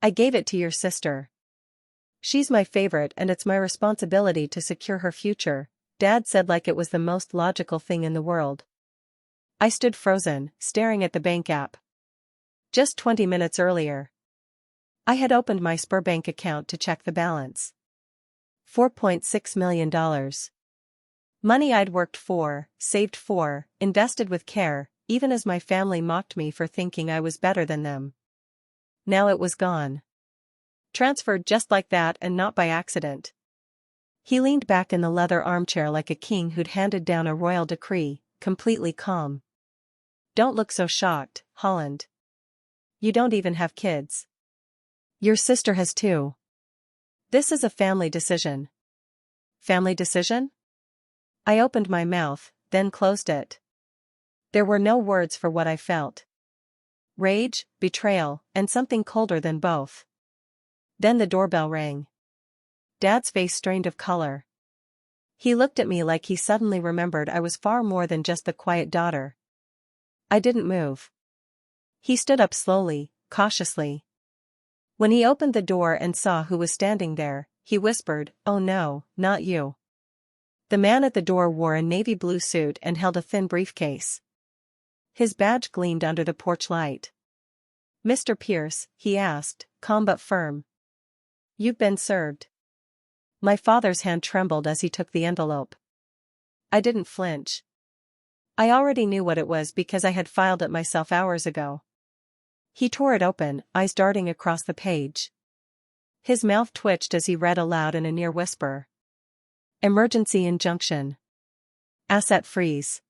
I gave it to your sister. She's my favorite and it's my responsibility to secure her future, Dad said like it was the most logical thing in the world. I stood frozen, staring at the bank app. Just 20 minutes earlier, I had opened my Sberbank account to check the balance. $4.6 million. Money I'd worked for, saved for, invested with care, even as my family mocked me for thinking I was better than them. Now it was gone. Transferred just like that and not by accident. He leaned back in the leather armchair like a king who'd handed down a royal decree, completely calm. Don't look so shocked, Holland. You don't even have kids. Your sister has two. This is a family decision. Family decision? I opened my mouth, then closed it. There were no words for what I felt. Rage, betrayal, and something colder than both. Then the doorbell rang. Dad's face strained of color. He looked at me like he suddenly remembered I was far more than just the quiet daughter. I didn't move. He stood up slowly, cautiously. When he opened the door and saw who was standing there, he whispered, "Oh no, not you." The man at the door wore a navy blue suit and held a thin briefcase. His badge gleamed under the porch light. "Mr. Pierce," he asked, calm but firm. "You've been served." My father's hand trembled as he took the envelope. I didn't flinch. I already knew what it was because I had filed it myself hours ago. He tore it open, eyes darting across the page. His mouth twitched as he read aloud in a near whisper. Emergency injunction. Asset freeze.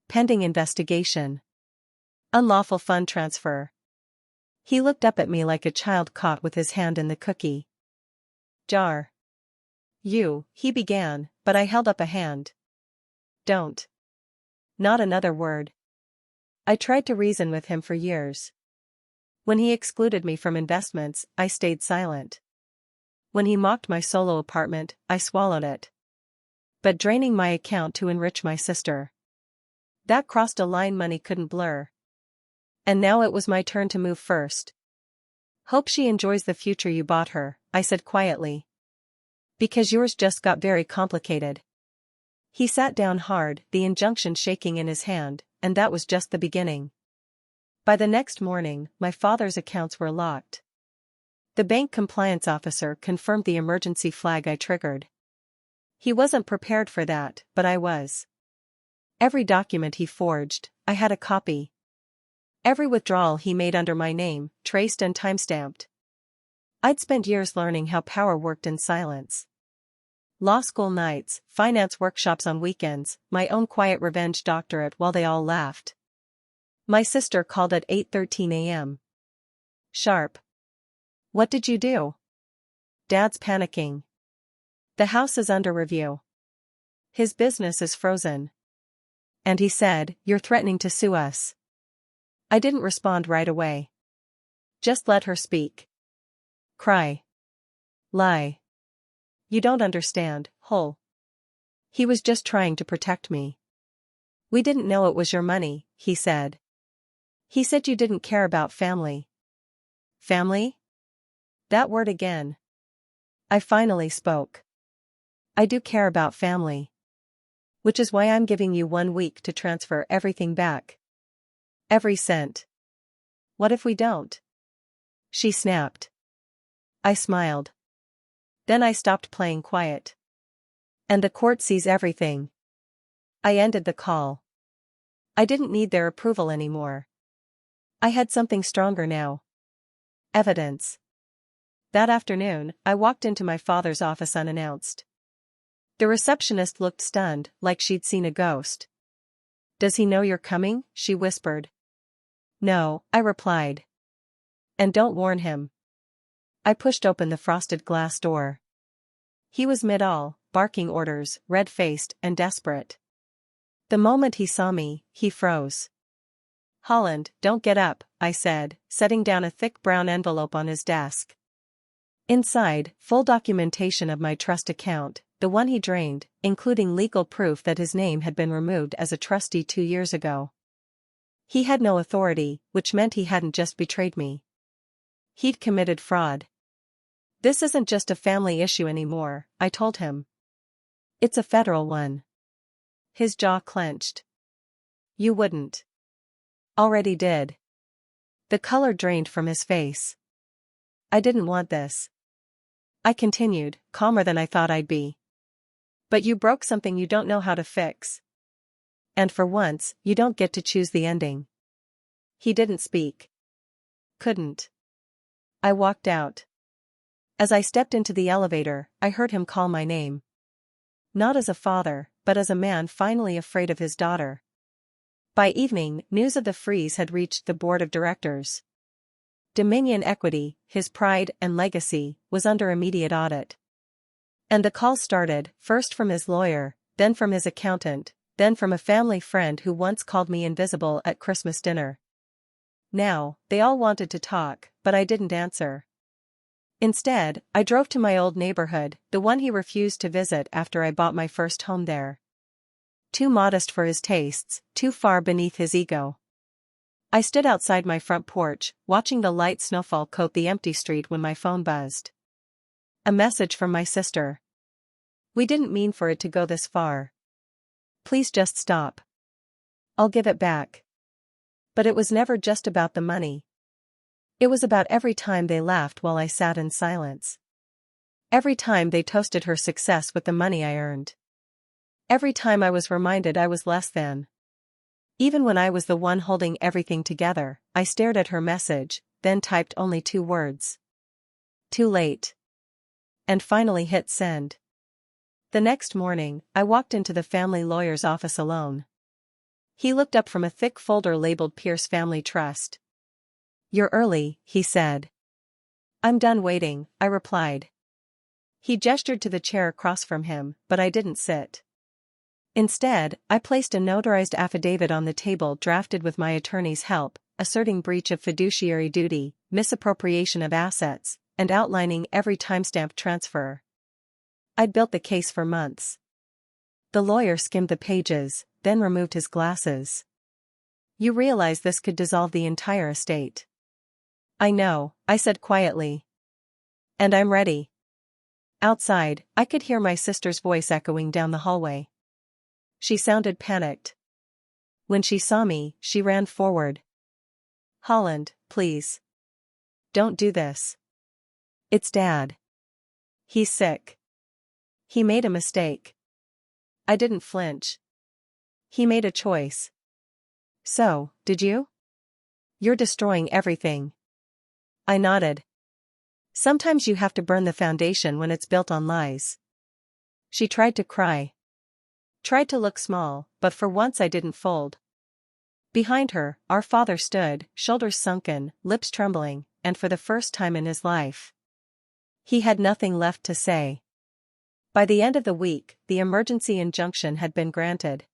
Pending investigation. Unlawful fund transfer. He looked up at me like a child caught with his hand in the cookie jar. He began, but I held up a hand. Don't. Not another word. I tried to reason with him for years. When he excluded me from investments, I stayed silent. When he mocked my solo apartment, I swallowed it. But draining my account to enrich my sister, that crossed a line money couldn't blur. And now it was my turn to move first. Hope she enjoys the future you bought her, I said quietly. Because yours just got very complicated. He sat down hard, the injunction shaking in his hand, and that was just the beginning. By the next morning, my father's accounts were locked. The bank compliance officer confirmed the emergency flag I triggered. He wasn't prepared for that, but I was. Every document he forged, I had a copy. Every withdrawal he made under my name, traced and timestamped. I'd spent years learning how power worked in silence. Law school nights, finance workshops on weekends, my own quiet revenge doctorate while they all laughed. My sister called at 8:13 a.m. Sharp. What did you do? Dad's panicking. The house is under review. His business is frozen. And he said, "You're threatening to sue us." I didn't respond right away. Just let her speak. Cry. Lie. You don't understand, Hole. He was just trying to protect me. We didn't know it was your money, he said. He said you didn't care about family. Family? That word again. I finally spoke. I do care about family. Which is why I'm giving you 1 week to transfer everything back. Every cent. What if we don't? She snapped. I smiled. Then I stopped playing quiet. And the court sees everything. I ended the call. I didn't need their approval anymore. I had something stronger now. Evidence. That afternoon, I walked into my father's office unannounced. The receptionist looked stunned, like she'd seen a ghost. "Does he know you're coming?" she whispered. "No," I replied. "And don't warn him." I pushed open the frosted glass door. He was mid-all, barking orders, red-faced and desperate. The moment he saw me, he froze. "Holland, don't get up," I said, setting down a thick brown envelope on his desk. Inside, full documentation of my trust account, the one he drained, including legal proof that his name had been removed as a trustee 2 years ago. He had no authority, which meant he hadn't just betrayed me. He'd committed fraud. This isn't just a family issue anymore, I told him. It's a federal one. His jaw clenched. You wouldn't. Already did. The color drained from his face. I didn't want this. I continued, calmer than I thought I'd be. But you broke something you don't know how to fix. And for once, you don't get to choose the ending. He didn't speak. Couldn't. I walked out. As I stepped into the elevator, I heard him call my name. Not as a father, but as a man finally afraid of his daughter. By evening, news of the freeze had reached the board of directors. Dominion Equity, his pride and legacy, was under immediate audit. And the calls started, first from his lawyer, then from his accountant, then from a family friend who once called me invisible at Christmas dinner. Now, they all wanted to talk, but I didn't answer. Instead, I drove to my old neighborhood, the one he refused to visit after I bought my first home there. Too modest for his tastes, too far beneath his ego. I stood outside my front porch, watching the light snowfall coat the empty street when my phone buzzed. A message from my sister. We didn't mean for it to go this far. Please just stop. I'll give it back. But it was never just about the money. It was about every time they laughed while I sat in silence. Every time they toasted her success with the money I earned. Every time I was reminded I was less than. Even when I was the one holding everything together, I stared at her message, then typed only 2 words. Too late. And finally hit send. The next morning, I walked into the family lawyer's office alone. He looked up from a thick folder labeled Pierce Family Trust. You're early, he said. I'm done waiting, I replied. He gestured to the chair across from him, but I didn't sit. Instead, I placed a notarized affidavit on the table drafted with my attorney's help, asserting breach of fiduciary duty, misappropriation of assets, and outlining every timestamped transfer. I'd built the case for months. The lawyer skimmed the pages, then removed his glasses. You realize this could dissolve the entire estate. I know, I said quietly. And I'm ready. Outside, I could hear my sister's voice echoing down the hallway. She sounded panicked. When she saw me, she ran forward. Holland, please. Don't do this. It's Dad. He's sick. He made a mistake. I didn't flinch. He made a choice. So, did you? You're destroying everything. I nodded. Sometimes you have to burn the foundation when it's built on lies. She tried to cry. Tried to look small, but for once I didn't fold. Behind her, our father stood, shoulders sunken, lips trembling, and for the first time in his life, he had nothing left to say. By the end of the week, the emergency injunction had been granted.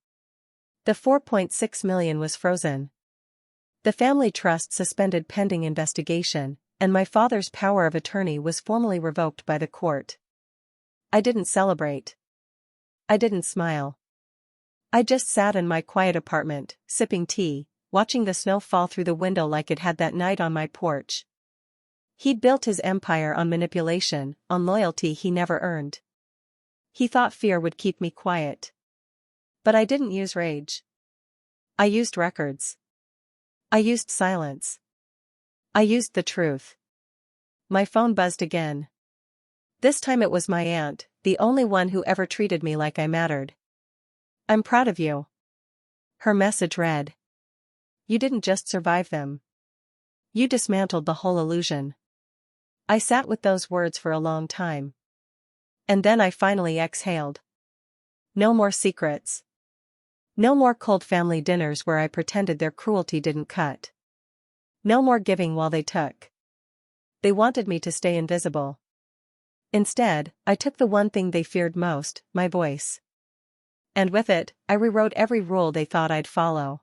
The $4.6 million was frozen. The family trust suspended pending investigation, and my father's power of attorney was formally revoked by the court. I didn't celebrate. I didn't smile. I just sat in my quiet apartment, sipping tea, watching the snow fall through the window like it had that night on my porch. He'd built his empire on manipulation, on loyalty he never earned. He thought fear would keep me quiet. But I didn't use rage. I used records. I used silence. I used the truth. My phone buzzed again. This time it was my aunt, the only one who ever treated me like I mattered. I'm proud of you. Her message read. You didn't just survive them. You dismantled the whole illusion. I sat with those words for a long time. And then I finally exhaled. No more secrets. No more cold family dinners where I pretended their cruelty didn't cut. No more giving while they took. They wanted me to stay invisible. Instead, I took the one thing they feared most, my voice. And with it, I rewrote every rule they thought I'd follow.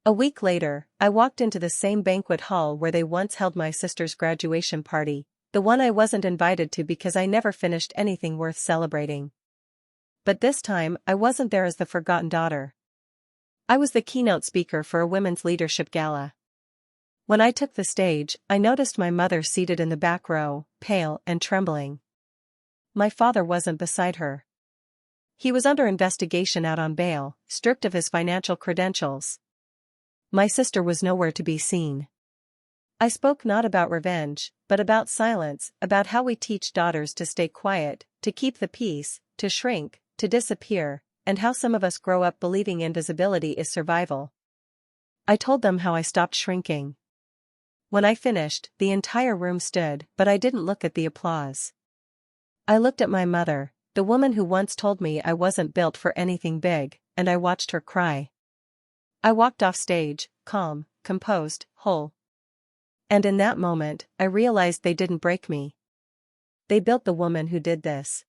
A week later, I walked into the same banquet hall where they once held my sister's graduation party, the one I wasn't invited to because I never finished anything worth celebrating. But this time, I wasn't there as the forgotten daughter. I was the keynote speaker for a women's leadership gala. When I took the stage, I noticed my mother seated in the back row, pale and trembling. My father wasn't beside her. He was under investigation out on bail, stripped of his financial credentials. My sister was nowhere to be seen. I spoke not about revenge, but about silence, about how we teach daughters to stay quiet, to keep the peace, to shrink, to disappear, and how some of us grow up believing invisibility is survival. I told them how I stopped shrinking. When I finished, the entire room stood, but I didn't look at the applause. I looked at my mother, the woman who once told me I wasn't built for anything big, and I watched her cry. I walked off stage, calm, composed, whole. And in that moment, I realized they didn't break me. They built the woman who did this.